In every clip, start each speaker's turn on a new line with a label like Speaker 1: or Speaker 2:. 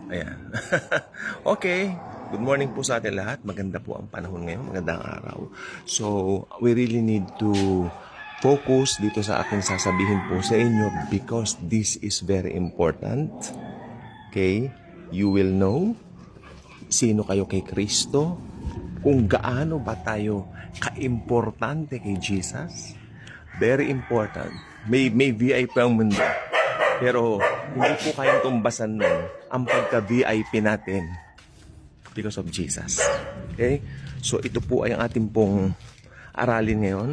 Speaker 1: Ayan. Okay. Good morning po sa atin lahat. Maganda po ang panahon ngayon. Magandang araw. So, we really need to focus dito sa aking sasabihin po sa inyo because this is very important. Okay? You will know sino kayo kay Kristo, kung gaano ba tayo kaimportante kay Jesus. Very important. May VIP ang mundo. Pero hindi po kayang tumbasan nun ang pagka-VIP natin because of Jesus. Okay? So ito po ay ang ating pong aralin ngayon.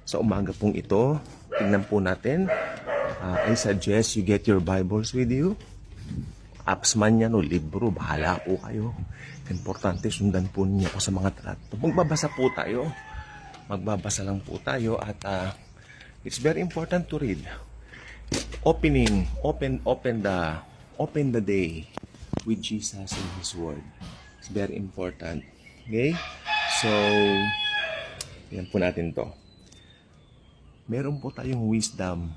Speaker 1: Sa umaga pong ito, tingnan po natin. I suggest you get your Bibles with you. Apps man yan o libro, bahala po kayo. Importante, sundan po niyo ako sa mga trato. Magbabasa po tayo. Magbabasa lang po tayo at it's very important to read. Open the day with Jesus and His Word. It's very important. Okay? So, yan po natin to. Meron po tayong wisdom,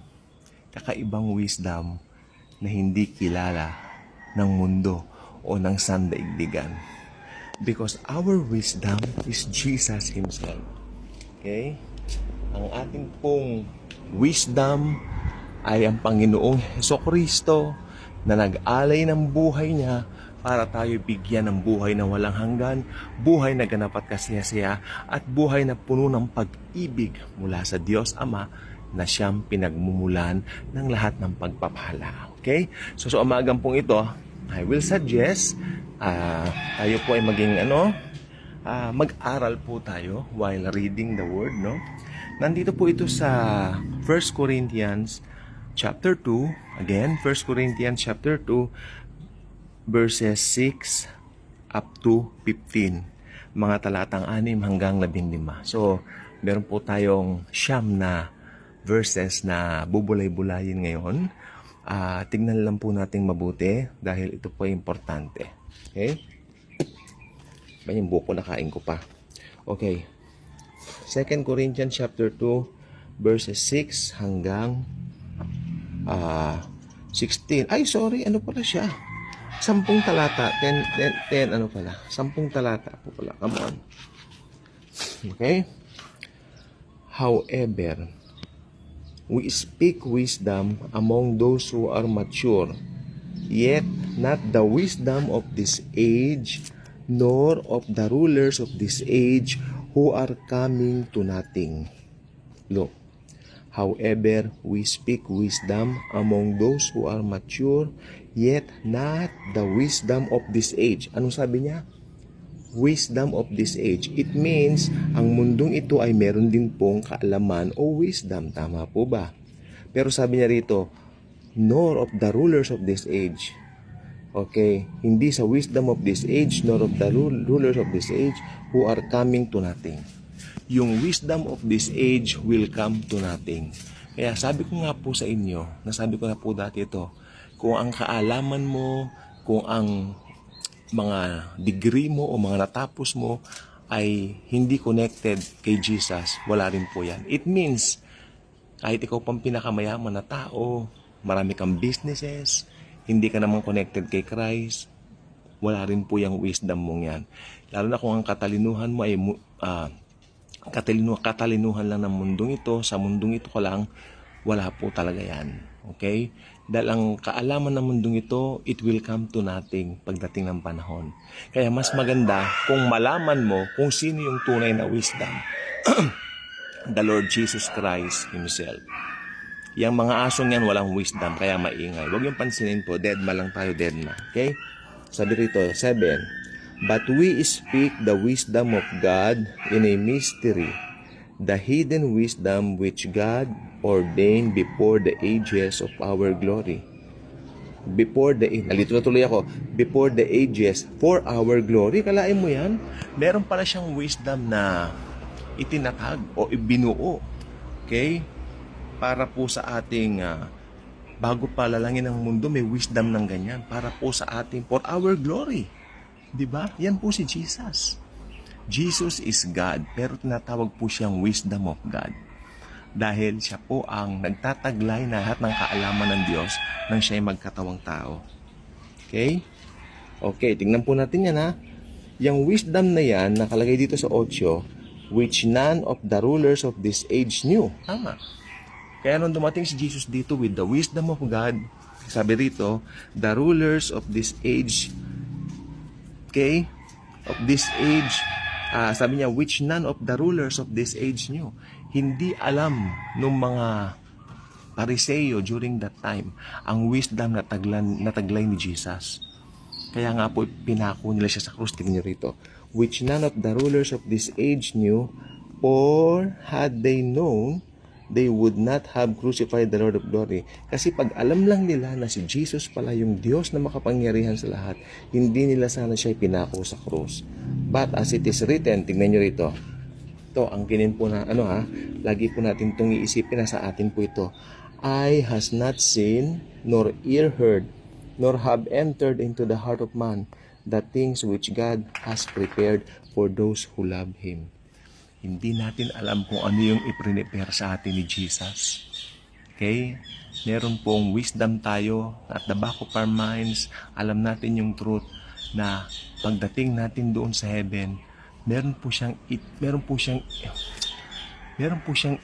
Speaker 1: kakaibang wisdom na hindi kilala ng mundo o ng sandaigdigan. Because our wisdom is Jesus Himself. Okay? Ang ating pong wisdom ay ang Panginoong Hesukristo na nag-alay ng buhay niya para tayo bigyan ng buhay na walang hanggan, buhay na ganap at kasiyasiya, at buhay na puno ng pag-ibig mula sa Diyos Ama na siyang pinagmumulan ng lahat ng pagpapala. Okay? So umagang pong ito, I will suggest tayo po ay maging mag-aral po tayo while reading the Word, no? Nandito po ito sa 1 Corinthians chapter 2, again, 1 Corinthians chapter 2, verses 6 up to 15. Mga talatang 6 hanggang 15. So, meron po tayong siyam na verses na bubulay-bulayin ngayon. Tignan lang po natin mabuti dahil ito po ay importante. Okay? Ba yung buko nakain ko pa. Okay. 2 Corinthians chapter 2, verses 6 hanggang 16. Ay, sorry. Ano pala siya? 10 talata. 10 ano pala? 10 talata po pala. Come on. Okay? However, we speak wisdom among those who are mature, yet not the wisdom of this age, nor of the rulers of this age who are coming to nothing. Look. However, we speak wisdom among those who are mature, yet not the wisdom of this age. Anong sabi niya? Wisdom of this age. It means, ang mundong ito ay meron din pong kaalaman o wisdom. Tama po ba? Pero sabi niya rito, nor of the rulers of this age. Okay? Hindi sa wisdom of this age, nor of the rulers of this age who are coming to nothing. Yung wisdom of this age will come to nothing. Kaya sabi ko nga po sa inyo, nasabi ko na po dati ito, kung ang kaalaman mo, kung ang mga degree mo o mga natapos mo ay hindi connected kay Jesus, wala rin po yan. It means, kahit ikaw pang pinakamayaman na tao, marami kang businesses, hindi ka naman connected kay Christ, wala rin po yung wisdom mong yan. Lalo na kung ang katalinuhan mo ay katalinuhan lang ng mundong ito, sa mundong ito ko lang, wala po talaga yan. Okay? Dahil ang kaalaman ng mundong ito, it will come to nothing pagdating ng panahon. Kaya mas maganda kung malaman mo kung sino yung tunay na wisdom. The Lord Jesus Christ Himself. Yang mga asong yan, walang wisdom, kaya maingay. Huwag yung pansinin po, deadma lang tayo, deadma. Okay? Sabi rito, 7. But we speak the wisdom of God in a mystery, the hidden wisdom which God ordained before the ages of our glory. Before the ages, for our glory. Kalain mo yan? Meron pala siyang wisdom na itinatag o ibinuo. Okay? Para po sa ating, bago palalangin ng mundo, may wisdom ng ganyan. Para po sa ating, for our glory. Diba? Yan po si Jesus. Jesus is God, pero tinatawag po siyang wisdom of God. Dahil siya po ang nagtataglay na lahat ng kaalaman ng Diyos nang siya'y magkatawang tao. Okay? Okay, tingnan po natin yan ha. Yung wisdom na yan, nakalagay dito sa 8, which none of the rulers of this age knew. Tama. Kaya nung dumating si Jesus dito with the wisdom of God, sabi rito, the rulers of this age, okay, of this age, sabi niya, which none of the rulers of this age knew. Hindi alam nung mga Pariseo during that time ang wisdom na taglay ni Jesus. Kaya nga po pinako nila siya sa krus. Tingnan niyo rito, which none of the rulers of this age knew, or had they known, they would not have crucified the Lord of glory. Kasi pag alam lang nila na si Jesus pala yung Diyos na makapangyarihan sa lahat, hindi nila sana siya pinako sa krus. But as it is written, tingnan niyo rito, ito ang kinin po na lagi po natin itong iisipin na sa atin po ito. Eye has not seen, nor ear heard, nor have entered into the heart of man the things which God has prepared for those who love Him. Hindi natin alam kung ano yung i-prepare sa atin ni Jesus. Okay? Meron pong wisdom tayo at the back of our minds, alam natin yung truth na pagdating natin doon sa heaven, meron po siyang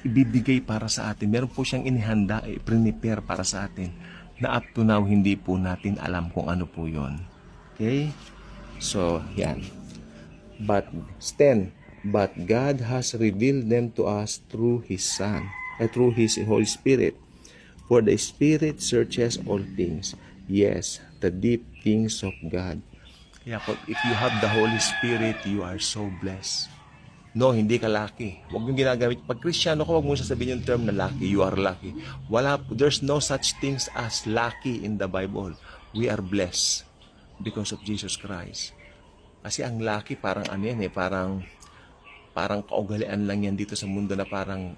Speaker 1: ibibigay para sa atin. Meron po siyang inihanda, i-prepare para sa atin na up to now hindi po natin alam kung ano po yon. Okay? So, yan. But 10, but God has revealed them to us through His Son, through His Holy Spirit. For the Spirit searches all things, yes, the deep things of God. Kaya if you have the Holy Spirit, you are so blessed. No, hindi ka lucky. Huwag yung ginagamit. Pag Kristiyano ka, huwag mo sasabihin yung term na lucky. You are lucky. There's no such things as lucky in the Bible. We are blessed because of Jesus Christ. Kasi ang lucky parang parang kaugalian lang yan dito sa mundo na parang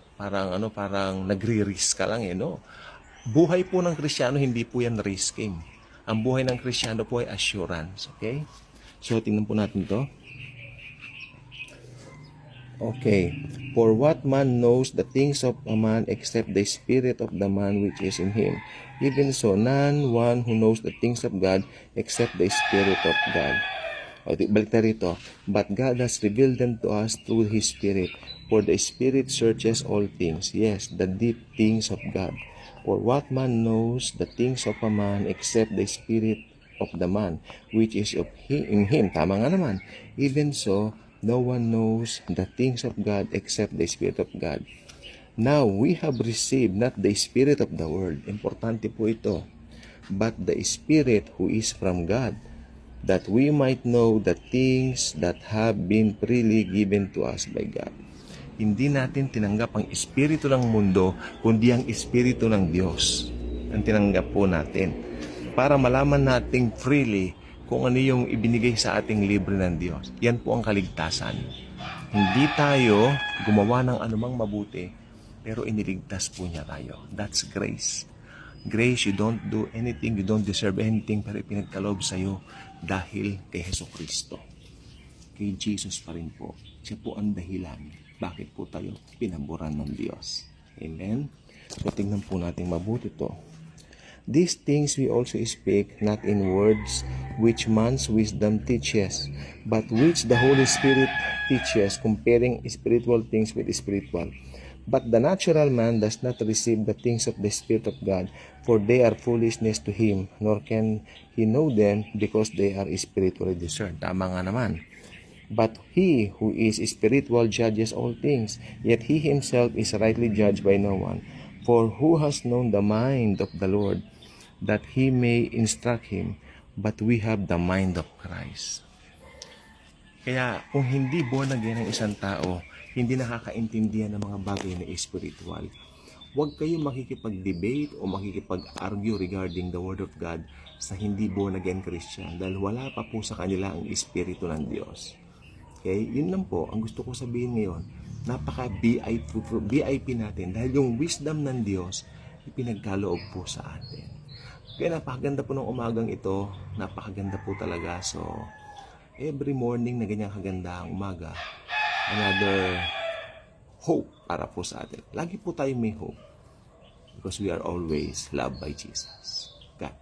Speaker 1: nagre-risk ka lang no? Buhay po ng Kristiyano, hindi po yan risking. Ang buhay ng Kristiyano po ay assurance. Okay? So, tingnan po natin to. Okay. For what man knows the things of a man except the spirit of the man which is in him? Even so, none one who knows the things of God except the Spirit of God. Balik na rito. But God has revealed them to us through His Spirit. For the Spirit searches all things, yes, the deep things of God. For what man knows the things of a man except the Spirit of the man which is in him? Tama nga naman. Even so, no one knows the things of God except the Spirit of God. Now, we have received not the Spirit of the world. Importante po ito. But the Spirit who is from God, that we might know the things that have been freely given to us by God. Hindi natin tinanggap ang Espiritu ng mundo, kundi ang Espiritu ng Diyos. Ang tinanggap po natin. Para malaman natin freely kung ano yung ibinigay sa ating libre ng Diyos. Yan po ang kaligtasan. Hindi tayo gumawa ng anumang mabuti, pero iniligtas po niya tayo. That's grace. Grace, you don't do anything, you don't deserve anything, pero ipinagkaloob sa iyo dahil kay Jesucristo. Kay Jesus pa rin po. Siya po ang dahilan. Bakit po tayo pinaboran ng Diyos? Amen? So, tingnan po natin mabuti to. These things we also speak, not in words which man's wisdom teaches, but which the Holy Spirit teaches, comparing spiritual things with spiritual. But the natural man does not receive the things of the Spirit of God, for they are foolishness to him, nor can he know them, because they are spiritually discerned. Tama nga naman. But he who is spiritual judges all things, yet he himself is rightly judged by no one. For who has known the mind of the Lord, that he may instruct him? But we have the mind of Christ. Kaya kung hindi born again ang isang tao, hindi nakakaintindihan ng mga bagay na spiritual. Huwag kayo makikipag-debate o makikipag-argue regarding the Word of God sa hindi born again Christian, dahil wala pa po sa kanila ang Espiritu ng Diyos. Okay? Yun lang po ang gusto ko sabihin ngayon. Napaka-VIP natin dahil yung wisdom ng Diyos ipinagkaloob po sa atin. Kaya napakaganda po ng umagang ito. Napakaganda po talaga. So, every morning na ganyang kaganda ang umaga, another hope para po sa atin. Lagi po tayo may hope because we are always loved by Jesus. God.